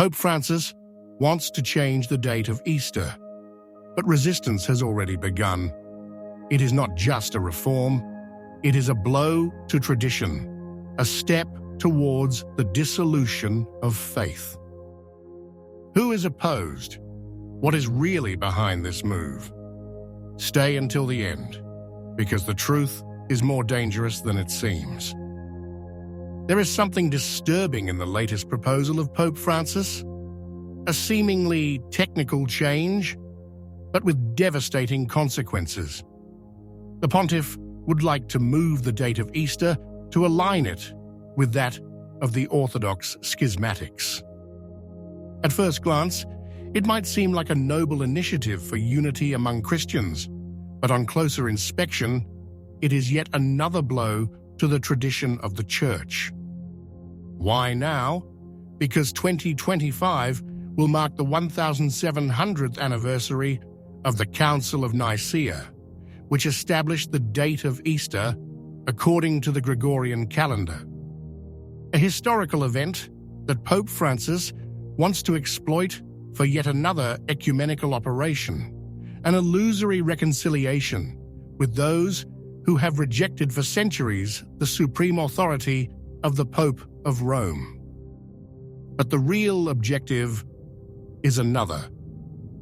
Pope Francis wants to change the date of Easter, but resistance has already begun. It is not just a reform, it is a blow to tradition, a step towards the dissolution of faith. Who is opposed? What is really behind this move? Stay until the end, because the truth is more dangerous than it seems. There is something disturbing in the latest proposal of Pope Francis, a seemingly technical change, but with devastating consequences. The pontiff would like to move the date of Easter to align it with that of the Orthodox schismatics. At first glance, it might seem like a noble initiative for unity among Christians, but on closer inspection, it is yet another blow to the tradition of the Church. Why now? Because 2025 will mark the 1700th anniversary of the Council of Nicaea, which established the date of Easter according to the Gregorian calendar. A historical event that Pope Francis wants to exploit for yet another ecumenical operation, an illusory reconciliation with those who have rejected for centuries the supreme authority of the Pope of Rome. But the real objective is another: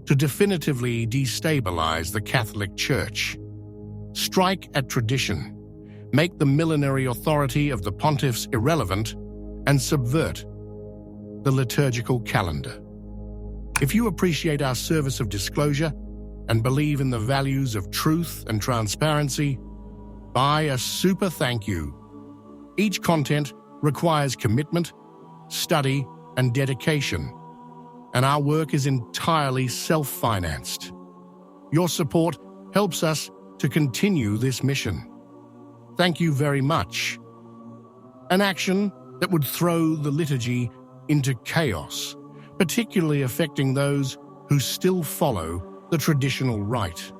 to definitively destabilize the Catholic Church, strike at tradition, make the millenary authority of the pontiffs irrelevant, and subvert the liturgical calendar. If you appreciate our service of disclosure and believe in the values of truth and transparency, buy a super thank you. Each content requires commitment, study, and dedication, and our work is entirely self-financed. Your support helps us to continue this mission. Thank you very much. An action that would throw the liturgy into chaos, particularly affecting those who still follow the traditional rite.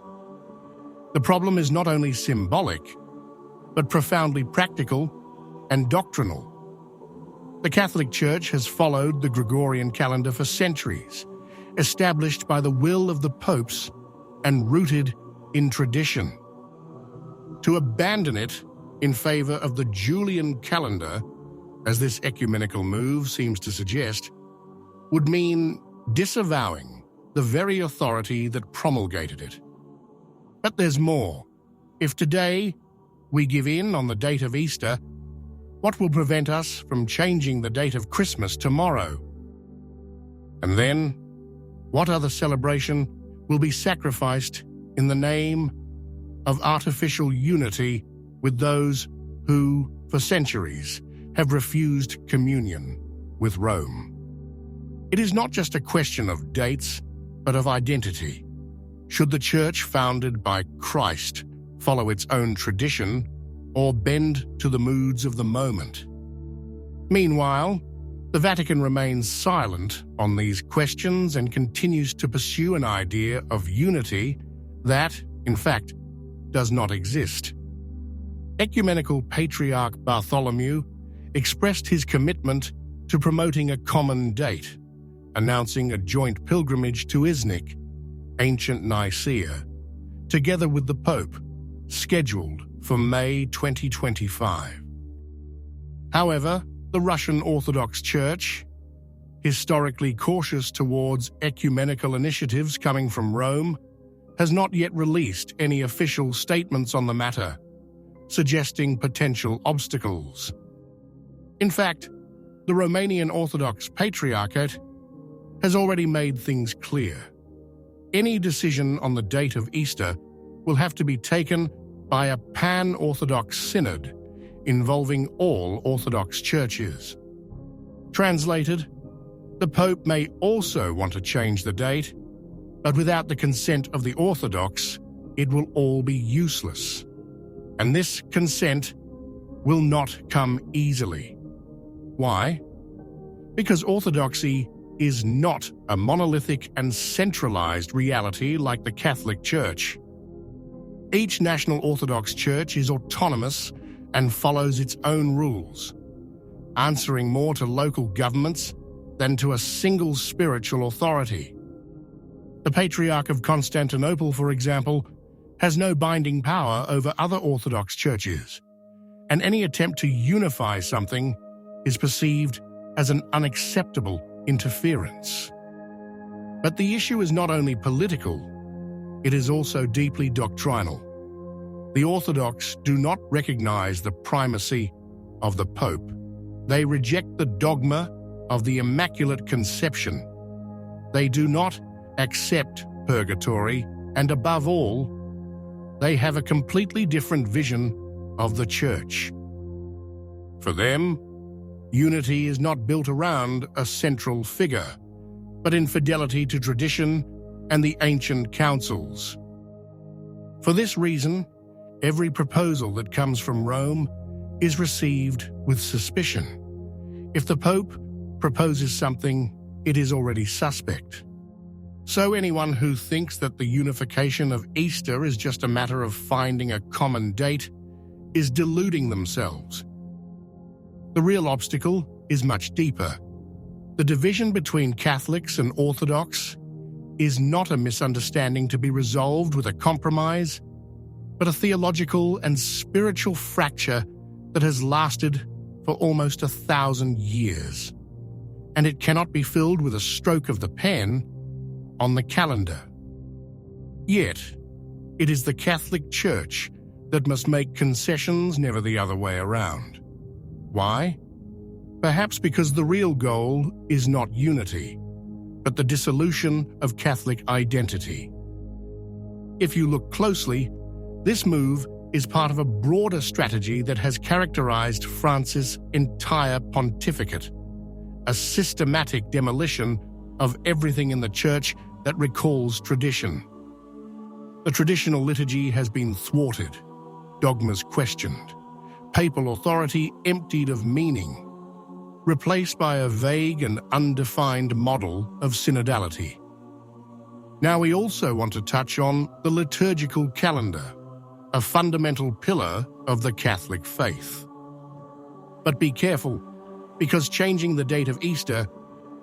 The problem is not only symbolic, but profoundly practical and doctrinal. The Catholic Church has followed the Gregorian calendar for centuries, established by the will of the popes and rooted in tradition. To abandon it in favor of the Julian calendar, as this ecumenical move seems to suggest, would mean disavowing the very authority that promulgated it. But there's more. If today we give in on the date of Easter, what will prevent us from changing the date of Christmas tomorrow? And then, what other celebration will be sacrificed in the name of artificial unity with those who, for centuries, have refused communion with Rome? It is not just a question of dates, but of identity. Should the Church founded by Christ follow its own tradition or bend to the moods of the moment? Meanwhile, the Vatican remains silent on these questions and continues to pursue an idea of unity that, in fact, does not exist. Ecumenical Patriarch Bartholomew expressed his commitment to promoting a common date, announcing a joint pilgrimage to Iznik, ancient Nicaea, together with the Pope, scheduled for May 2025. However, the Russian Orthodox Church, historically cautious towards ecumenical initiatives coming from Rome, has not yet released any official statements on the matter, suggesting potential obstacles. In fact, the Romanian Orthodox Patriarchate has already made things clear. Any decision on the date of Easter will have to be taken by a pan-Orthodox synod involving all Orthodox churches. Translated, the Pope may also want to change the date, but without the consent of the Orthodox, it will all be useless. And this consent will not come easily. Why? Because orthodoxy is not a monolithic and centralized reality like the Catholic Church. Each national Orthodox Church is autonomous and follows its own rules, answering more to local governments than to a single spiritual authority. The Patriarch of Constantinople, for example, has no binding power over other Orthodox churches, and any attempt to unify something is perceived as an unacceptable interference. But the issue is not only political, it is also deeply doctrinal. The Orthodox do not recognize the primacy of the Pope. They reject the dogma of the Immaculate Conception. They do not accept purgatory, and above all, they have a completely different vision of the Church. For them, unity is not built around a central figure, but in fidelity to tradition and the ancient councils. For this reason, every proposal that comes from Rome is received with suspicion. If the Pope proposes something, it is already suspect. So anyone who thinks that the unification of Easter is just a matter of finding a common date is deluding themselves. The real obstacle is much deeper. The division between Catholics and Orthodox is not a misunderstanding to be resolved with a compromise, but a theological and spiritual fracture that has lasted for almost 1,000 years. And it cannot be filled with a stroke of the pen on the calendar. Yet, it is the Catholic Church that must make concessions, never the other way around. Why? Perhaps because the real goal is not unity, but the dissolution of Catholic identity. If you look closely, this move is part of a broader strategy that has characterized Francis' entire pontificate, a systematic demolition of everything in the Church that recalls tradition. The traditional liturgy has been thwarted, dogmas questioned, papal authority emptied of meaning, replaced by a vague and undefined model of synodality. Now we also want to touch on the liturgical calendar, a fundamental pillar of the Catholic faith. But be careful, because changing the date of Easter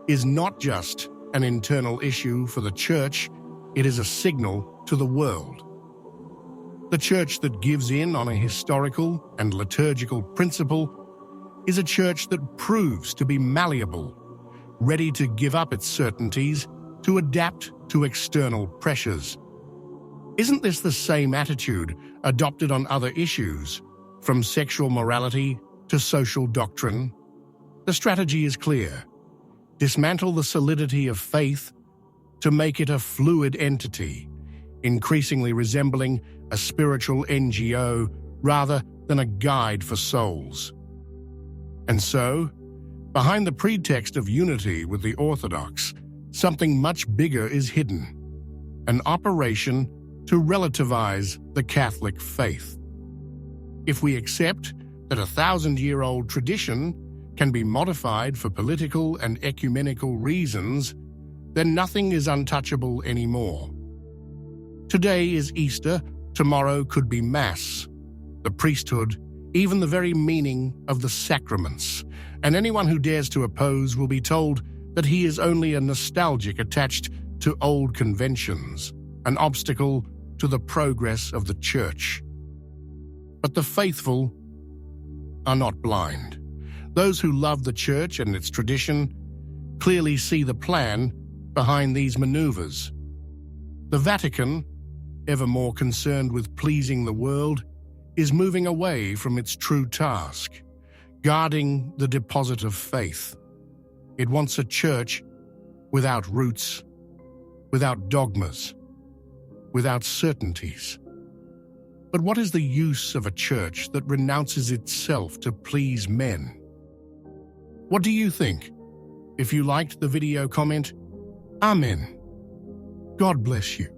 is not just an internal issue for the Church, it is a signal to the world. The Church that gives in on a historical and liturgical principle is a Church that proves to be malleable, ready to give up its certainties to adapt to external pressures. Isn't this the same attitude adopted on other issues, from sexual morality to social doctrine? The strategy is clear. Dismantle the solidity of faith to make it a fluid entity, increasingly resembling a spiritual NGO rather than a guide for souls. And so, behind the pretext of unity with the Orthodox, something much bigger is hidden, an operation to relativize the Catholic faith. If we accept that 1,000-year-old tradition can be modified for political and ecumenical reasons, then nothing is untouchable anymore. Today is Easter, tomorrow could be Mass, the priesthood, even the very meaning of the sacraments, and anyone who dares to oppose will be told that he is only a nostalgic attached to old conventions, an obstacle to the progress of the Church. But the faithful are not blind. Those who love the Church and its tradition clearly see the plan behind these maneuvers. The Vatican, ever more concerned with pleasing the world, is moving away from its true task, guarding the deposit of faith. It wants a Church without roots, without dogmas, without certainties. But what is the use of a Church that renounces itself to please men? What do you think? If you liked the video, comment, Amen. God bless you.